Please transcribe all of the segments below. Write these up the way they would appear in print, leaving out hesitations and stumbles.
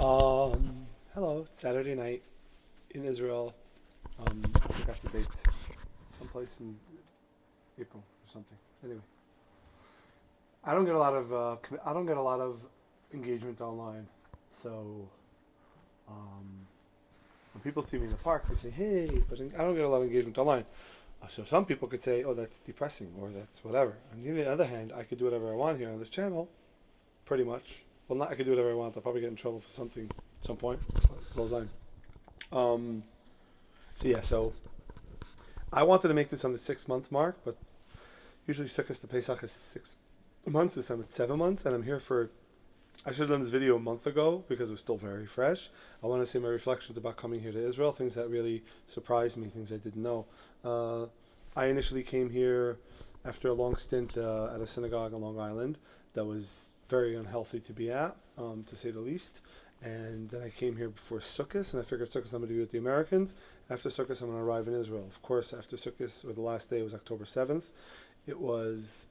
Hello. It's Saturday night in Israel. I forgot the date. Someplace in April or something. Anyway, I don't get a lot of engagement online. So um, when people see me in the park, they say, "Hey," but I don't get a lot of engagement online. So some people could say, "Oh, that's depressing," or "That's whatever." On the other hand, I could do whatever I want here on this channel, pretty much. Well, not I could do whatever I want. I'll probably get in trouble for something at some point. Close line. Um, so I wanted to make this on the 6 month mark, but usually Sukkot to Pesach is 6 months. This time it's 7 months, and I'm here for. I should have done this video a month ago because it was still very fresh. I want to say my reflections about coming here to Israel, things that really surprised me, things I didn't know. Uh, I initially came here after a long stint at a synagogue on Long Island that was very unhealthy to be at, to say the least. And then I came here before Sukkot, and I figured Sukkot I'm going to be with the Americans. After Sukkot, I'm going to arrive in Israel. Of course, after Sukkot, or the last day was October 7th. It was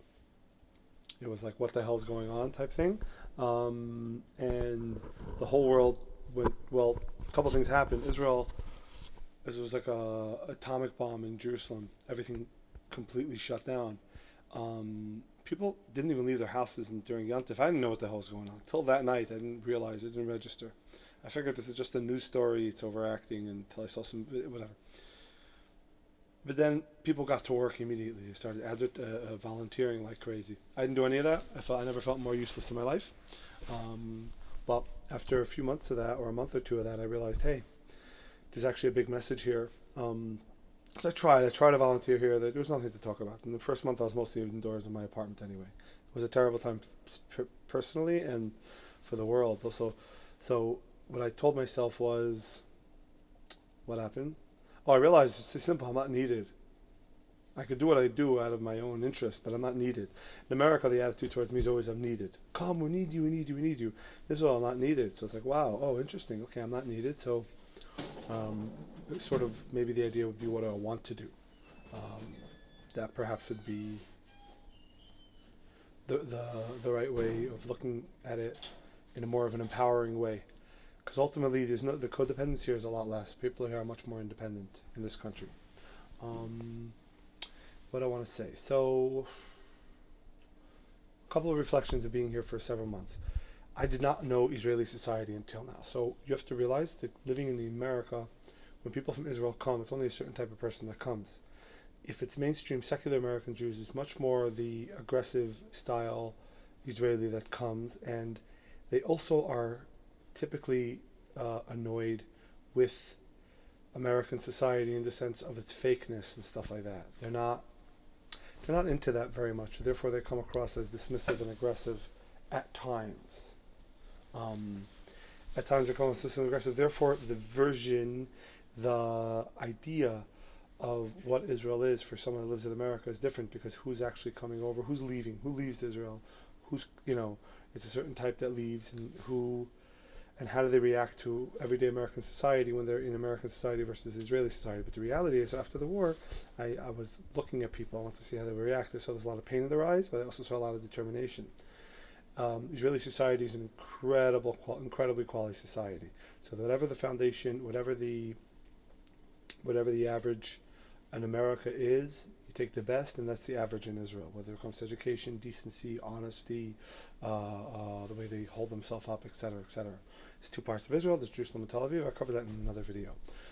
it was like, what the hell's going on type thing. And the whole world went, well, a couple things happened. Israel, it was like a atomic bomb in Jerusalem. Everything completely shut down. People didn't even leave their houses during Yontif. I didn't know what the hell was going on. Till that night, I didn't realize, it didn't register. I figured this is just a news story, it's overacting, until I saw some, whatever. But then people got to work immediately. They started volunteering like crazy. I didn't do any of that. I never felt more useless in my life. Um, but after a few months of that, or a month or two of that, I realized, hey, there's actually a big message here. I tried to volunteer here. There was nothing to talk about. In the first month, I was mostly indoors in my apartment anyway. It was a terrible time personally and for the world. Also, so what I told myself was, what happened? Oh, I realized it's so simple. I'm not needed. I could do what I do out of my own interest, but I'm not needed. In America, the attitude towards me is always, I'm needed. Come, we need you, we need you, we need you. This is all, I'm not needed. So it's like, wow, oh, interesting. Okay, I'm not needed. So um, sort of maybe the idea would be what I want to do. Um, that perhaps would be the right way of looking at it in a more of an empowering way. Because ultimately, the codependency here is a lot less. People here are much more independent in this country. Um, what I want to say. So, a couple of reflections of being here for several months. I did not know Israeli society until now. So you have to realize that living in America, when people from Israel come, it's only a certain type of person that comes. If it's mainstream secular American Jews, it's much more the aggressive style Israeli that comes, and they also are typically annoyed with American society in the sense of its fakeness and stuff like that. They're not into that very much. Therefore, they come across as dismissive and aggressive at times. Um, at times, they come across dismissive and aggressive. Therefore, the idea of what Israel is for someone who lives in America is different, because who's actually coming over, who's leaving, who leaves Israel, it's a certain type that leaves, and how do they react to everyday American society when they're in American society versus Israeli society. But the reality is, after the war, I was looking at people. I wanted to see how they would react. I saw there's a lot of pain in their eyes, but I also saw a lot of determination. Israeli society is an incredibly quality society. So whatever the foundation, whatever the average in America is, you take the best, and that's the average in Israel. Whether it comes to education, decency, honesty, the way they hold themselves up, etc., etc. There's two parts of Israel. There's Jerusalem and Tel Aviv. I covered that in another video.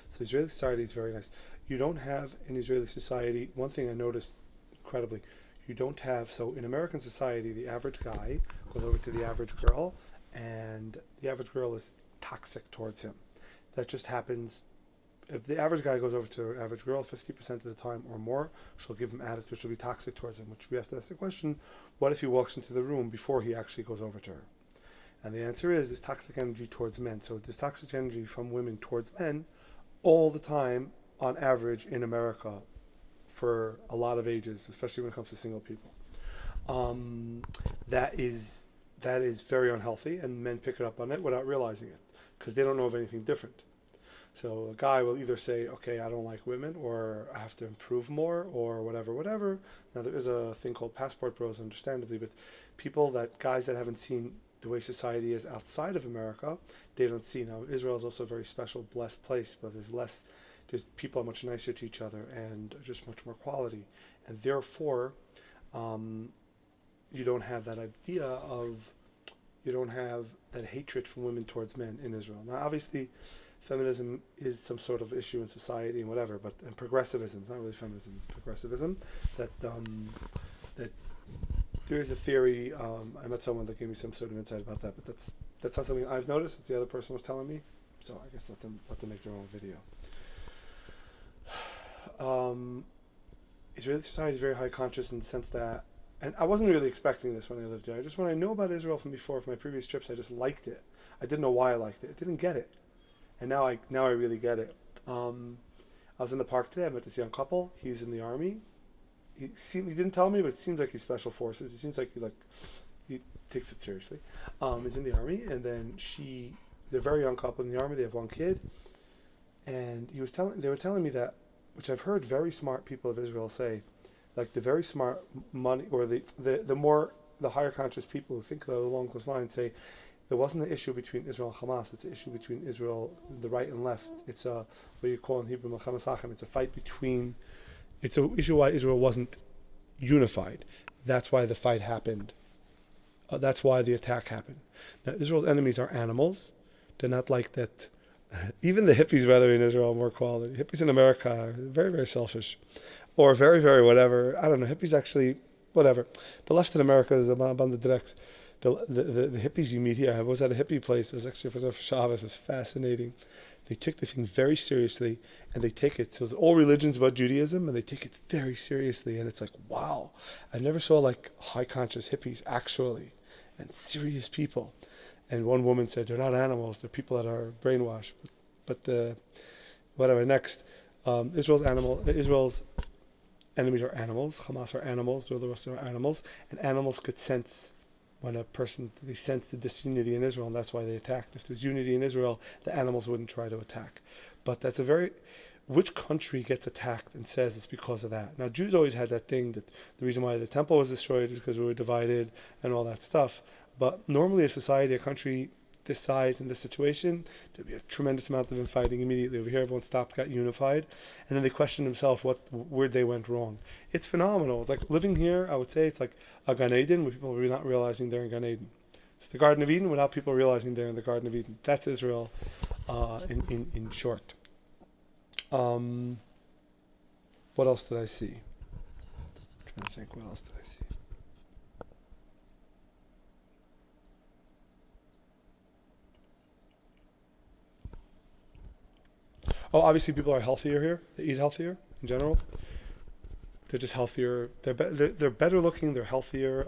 So Israeli society is very nice. You don't have in Israeli society, one thing I noticed incredibly, you don't have, so in American society, the average guy goes over to the average girl, and the average girl is toxic towards him. That just happens. If the average guy goes over to the average girl 50% of the time or more, she'll give him attitude, she'll be toxic towards him, which we have to ask the question, what if he walks into the room before he actually goes over to her? And the answer is, this toxic energy towards men. So this toxic energy from women towards men all the time, on average, in America, for a lot of ages, especially when it comes to single people. Um, that is very unhealthy, and men pick it up on it without realizing it, because they don't know of anything different. So a guy will either say, okay, I don't like women, or I have to improve more, or whatever, whatever. Now, there is a thing called passport bros, understandably, but guys that haven't seen the way society is outside of America, they don't see. Now, Israel is also a very special, blessed place, but there's people are much nicer to each other and just much more quality. And therefore, you don't have that idea of, you don't have that hatred from women towards men in Israel. Now, obviously, feminism is some sort of issue in society and whatever, and progressivism, it's not really feminism, it's progressivism, that there is a theory, I met someone that gave me some sort of insight about that, but that's not something I've noticed, it's the other person was telling me, so I guess let them make their own video. Israeli society is very high conscious in the sense that, and I wasn't really expecting this when I lived here. When I know about Israel from before, from my previous trips, I just liked it. I didn't know why I liked it. I didn't get it, and now I really get it. I was in the park today. I met this young couple. He's in the army. He didn't tell me, but it seems like he's special forces. It seems like he takes it seriously. He's in the army, and then they're a very young couple in the army. They have one kid, and they were telling me that, which I've heard very smart people of Israel say, like the very smart money, or the higher conscious people who think along those lines say, there wasn't an issue between Israel and Hamas, it's an issue between Israel, the right and left. It's what you call in Hebrew Milchemas Achim. It's a fight between, it's an issue why Israel wasn't unified. That's why the fight happened. That's why the attack happened. Now, Israel's enemies are animals. They're not like that. Even the hippies, rather, in Israel, are more quality. Hippies in America are very, very selfish. Or very, very whatever. I don't know. Hippies actually, whatever. The left in America is about the directs. The hippies you meet here. I was at a hippie place. It was actually for Shabbos. It was fascinating. They took the thing very seriously, and they take it. So all religions but Judaism, and they take it very seriously. And it's like, wow. I never saw like high conscious hippies actually, and serious people. And one woman said, they're not animals. They're people that are brainwashed. But whatever. Next, Israel's enemies are animals. Hamas are animals. The rest are animals. And animals could sense when they sense the disunity in Israel, and that's why they attacked. If there's unity in Israel, the animals wouldn't try to attack. But that's which country gets attacked and says it's because of that? Now, Jews always had that thing that the reason why the temple was destroyed is because we were divided and all that stuff. But normally a society, a country this size in this situation, there'd be a tremendous amount of infighting immediately. Over here, everyone stopped, got unified, and then they questioned themselves where they went wrong. It's phenomenal. It's like living here, I would say it's like a Gan Eden where people are not realizing they're in Gan Eden. It's the Garden of Eden without people realizing they're in the Garden of Eden. That's Israel in short. What else did I see? I'm trying to think, what else did I see? Oh, obviously people are healthier here. They eat healthier in general. They're just healthier. They're better looking. They're healthier.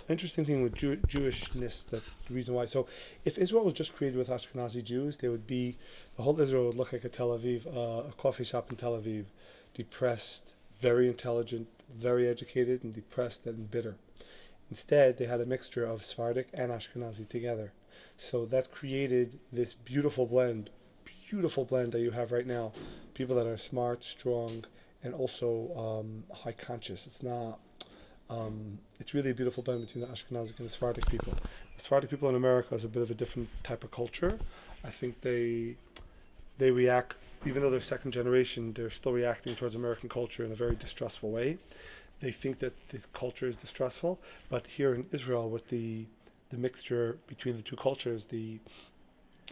Interesting thing with Jewishness. That the reason why. So, if Israel was just created with Ashkenazi Jews, the whole Israel would look like a Tel Aviv, a coffee shop in Tel Aviv, depressed, very intelligent, very educated, and depressed and bitter. Instead, they had a mixture of Sephardic and Ashkenazi together. So that created this beautiful blend that you have right now. People that are smart, strong, and also high conscious. It's not. It's really a beautiful blend between the Ashkenazic and the Sephardic people. The Sephardic people in America is a bit of a different type of culture. I think they react, even though they're second generation, they're still reacting towards American culture in a very distrustful way. They think that the culture is distrustful, but here in Israel, with the mixture between the two cultures,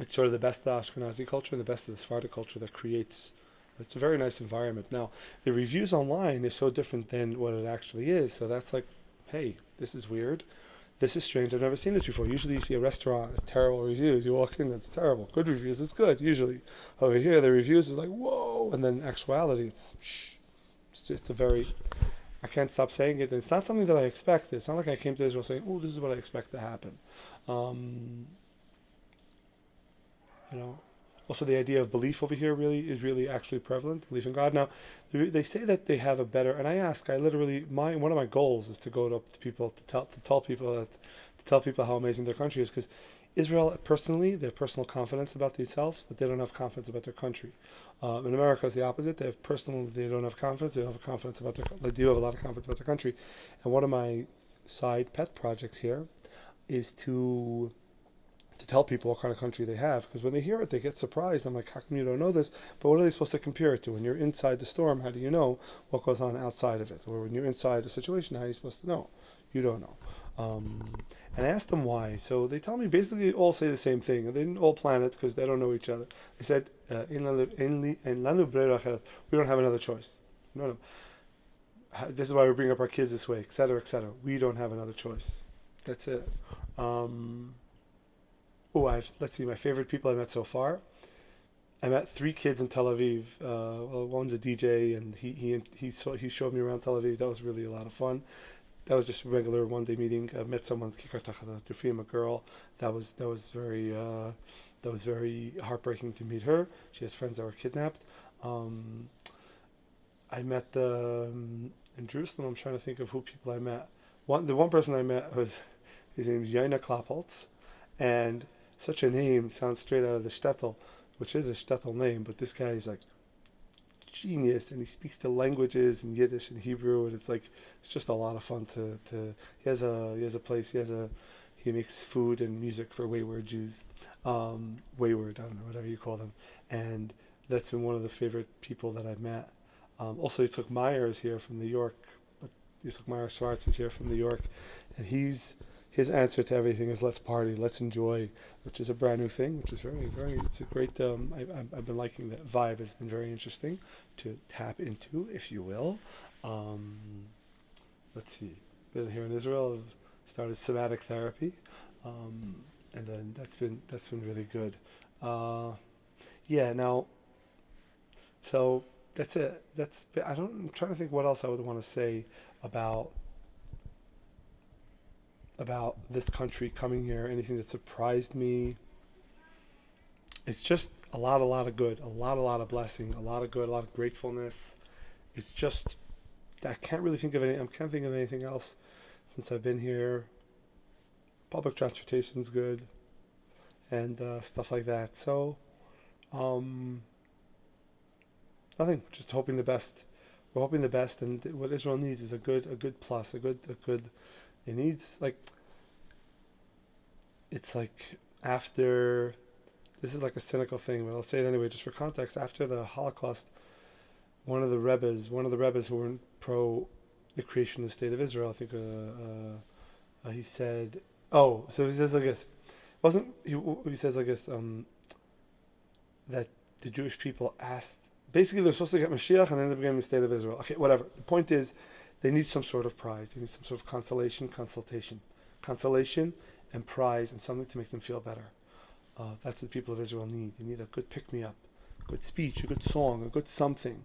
it's sort of the best of the Ashkenazi culture and the best of the Sephardic culture that creates. It's a very nice environment. Now, the reviews online is so different than what it actually is. So that's like, hey, this is weird. This is strange. I've never seen this before. Usually you see a restaurant, it's terrible reviews. You walk in, it's terrible. Good reviews, it's good, usually. Over here, the reviews is like, whoa. And then actuality, it's just a very, I can't stop saying it. And it's not something that I expected. It's not like I came to Israel saying, oh, this is what I expect to happen. Also the idea of belief over here is really actually prevalent. Belief in God. Now, they say that they have a better. And I literally, one of my goals is to go to people to tell people how amazing their country is, because Israel personally, they have personal confidence about themselves, but they don't have confidence about their country. In America, it's the opposite. They don't have confidence. They don't have confidence about they do have a lot of confidence about their country. And one of my side pet projects here is to tell people what kind of country they have, because when they hear it, they get surprised. I'm like, how come you don't know this? But what are they supposed to compare it to? When you're inside the storm, how do you know what goes on outside of it? Or when you're inside a situation, how are you supposed to know? You don't know. And I asked them why. So they tell me basically all say the same thing. They didn't all plan it because they don't know each other. They said, we don't have another choice. No. This is why we bring up our kids this way, etc., etc. We don't have another choice. That's it. Let's see, my favorite people I met so far. I met 3 kids in Tel Aviv. One's a DJ, and he showed me around Tel Aviv. That was really a lot of fun. That was just a regular one-day meeting. I met someone, Kikar Tachat Tufim, a girl. That was very heartbreaking to meet her. She has friends that were kidnapped. I met in Jerusalem. I'm trying to think of who people I met. The one person I met was, his name is Yaina Klappholtz, and such a name sounds straight out of the shtetl, which is a shtetl name, but this guy is like genius, and he speaks the languages in Yiddish and Hebrew, and it's just a lot of fun to he has a place, he makes food and music for wayward Jews, wayward, I don't know, whatever you call them, and that's been one of the favorite people that I've met. Also, Yitzhak Meyer is here from New York, but Yitzhak Meyer Schwartz is here from New York, and his answer to everything is let's party, let's enjoy, which is a brand new thing, which is very, very, it's a great, I've been liking that vibe. It's been very interesting to tap into, if you will. Let's see, been here in Israel, I've started somatic therapy, and then that's been really good. So that's it. I'm trying to think what else I would want to say about this country, coming here, anything that surprised me. It's just a lot of good, a lot of blessing, a lot of good, a lot of gratefulness. It's just, I can't think of anything else since I've been here. Public transportation's good, and stuff like that. So, nothing, just hoping the best. We're hoping the best, and what Israel needs is a good plus, a good. It needs, it's like after, this is like a cynical thing, but I'll say it anyway, just for context. After the Holocaust, one of the Rebbes who were pro the creation of the state of Israel, I think, he said, so he says like this, he says like this, that the Jewish people asked, basically they're supposed to get Mashiach and then they're getting the state of Israel. Okay, whatever. The point is, they need some sort of prize. They need some sort of consolation and prize, and something to make them feel better. That's what the people of Israel need. They need a good pick-me-up, a good speech, a good song, a good something.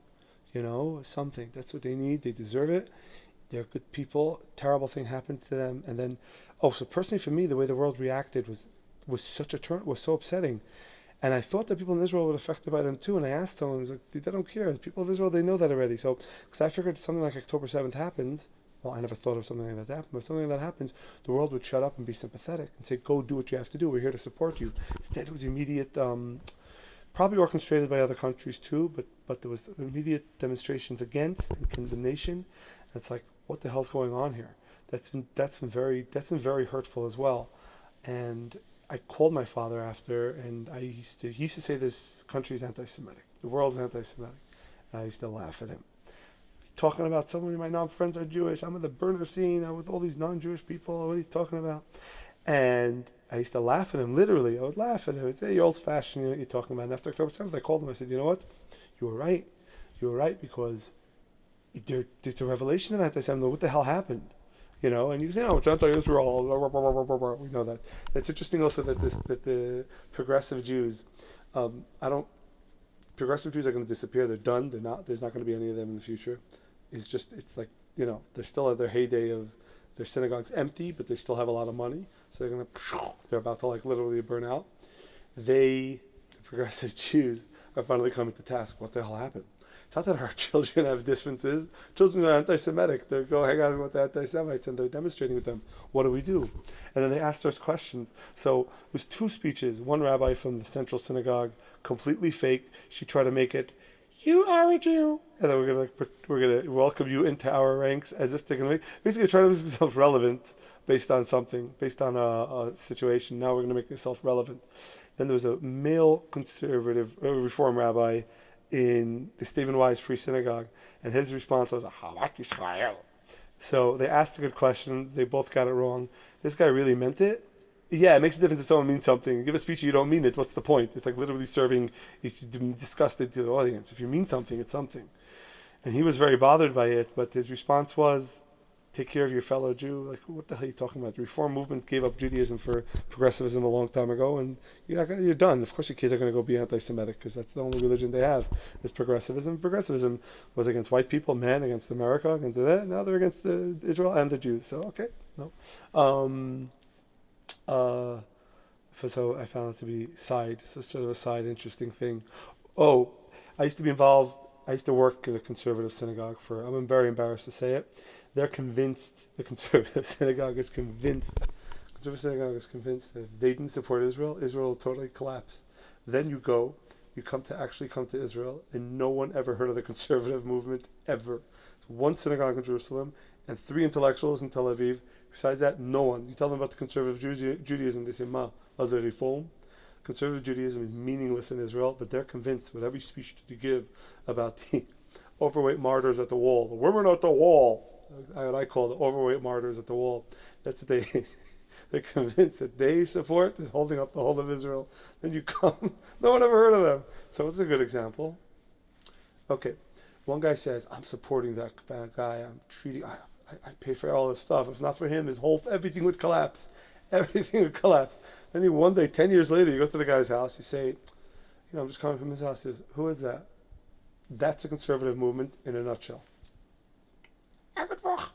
Something. That's what they need. They deserve it. They're good people. Terrible thing happened to them, and then, so personally for me, the way the world reacted was so upsetting. And I thought that people in Israel were affected by them too. And I asked someone, I was like, they don't care. The people of Israel, they know that already. So, because I figured something like October 7th happens, well, I never thought of something like that happen, but if something like that happens, the world would shut up and be sympathetic and say, go do what you have to do. We're here to support you. Instead, it was immediate, probably orchestrated by other countries too, but there was immediate demonstrations against and condemnation. And it's like, what the hell's going on here? That's been very hurtful as well. And I called my father after, and he used to say this country is anti-Semitic. The world's anti-Semitic. And I used to laugh at him. He's talking about so many of my non-friends are Jewish. I'm at the burner scene. I'm with all these non-Jewish people. What are you talking about? And I used to laugh at him, literally. I would laugh at him. I'd say, you're old-fashioned, you know what you're talking about. And after October 7th, I called him. I said, you know what? You were right. You were right, because there's a revelation of anti-Semitism. What the hell happened? And you say, no, it's anti-Israel. We know that. It's interesting also that the progressive Jews, progressive Jews are going to disappear. They're done. They're not. There's not going to be any of them in the future. It's like, they're still at their heyday of their synagogues empty, but they still have a lot of money. So they're about to literally burn out. The progressive Jews are finally coming to task. What the hell happened? It's not that our children have differences. Children are anti-Semitic. They go hang out with the anti-Semites and they're demonstrating with them. What do we do? And then they asked us questions. So it was 2 speeches. One rabbi from the Central Synagogue, completely fake. She tried to make it "You are a Jew," and then we're gonna welcome you into our ranks as if they're gonna basically try to make themselves relevant based on something, based on a situation. Now we're gonna make yourself relevant. Then there was a male conservative reform rabbi in the Stephen Wise Free Synagogue, and his response was "Havat Yisrael." So they asked a good question. They both got it wrong. This guy really meant it. Yeah, it makes a difference if someone means something. You give a speech and you don't mean it. What's the point? It's like literally serving, if you discussed it to the audience. If you mean something, it's something. And he was very bothered by it, but his response was, take care of your fellow Jew. Like, what the hell are you talking about? The Reform movement gave up Judaism for progressivism a long time ago, and you're done. Of course, your kids are going to go be anti-Semitic because that's the only religion they have is progressivism. Progressivism was against white people, men against America, against that. Now they're against Israel and the Jews. So okay, no. So I found it to be sort of a side interesting thing. Oh, I used to be involved. I used to work in a conservative synagogue I'm very embarrassed to say it. They're convinced, the conservative synagogue is convinced, that if they didn't support Israel, Israel will totally collapse. Then you come to Israel, and no one ever heard of the conservative movement, ever. It's one synagogue in Jerusalem, and 3 intellectuals in Tel Aviv. Besides that, no one. You tell them about the conservative Judaism, they say, Ma, as a reform. Conservative Judaism is meaningless in Israel, but they're convinced with every speech that you give about the overweight martyrs at the wall, the women at the wall, what I call the overweight martyrs at the wall. That's what they're convinced that they support is holding up the whole of Israel. Then you come, no one ever heard of them. So it's a good example. Okay, one guy says, I'm supporting that guy, I pay for all this stuff. If not for him, everything would collapse. Everything would collapse. Then one day, 10 years later, you go to the guy's house, you say, I'm just coming from his house. He says, who is that? That's a conservative movement in a nutshell. Good luck.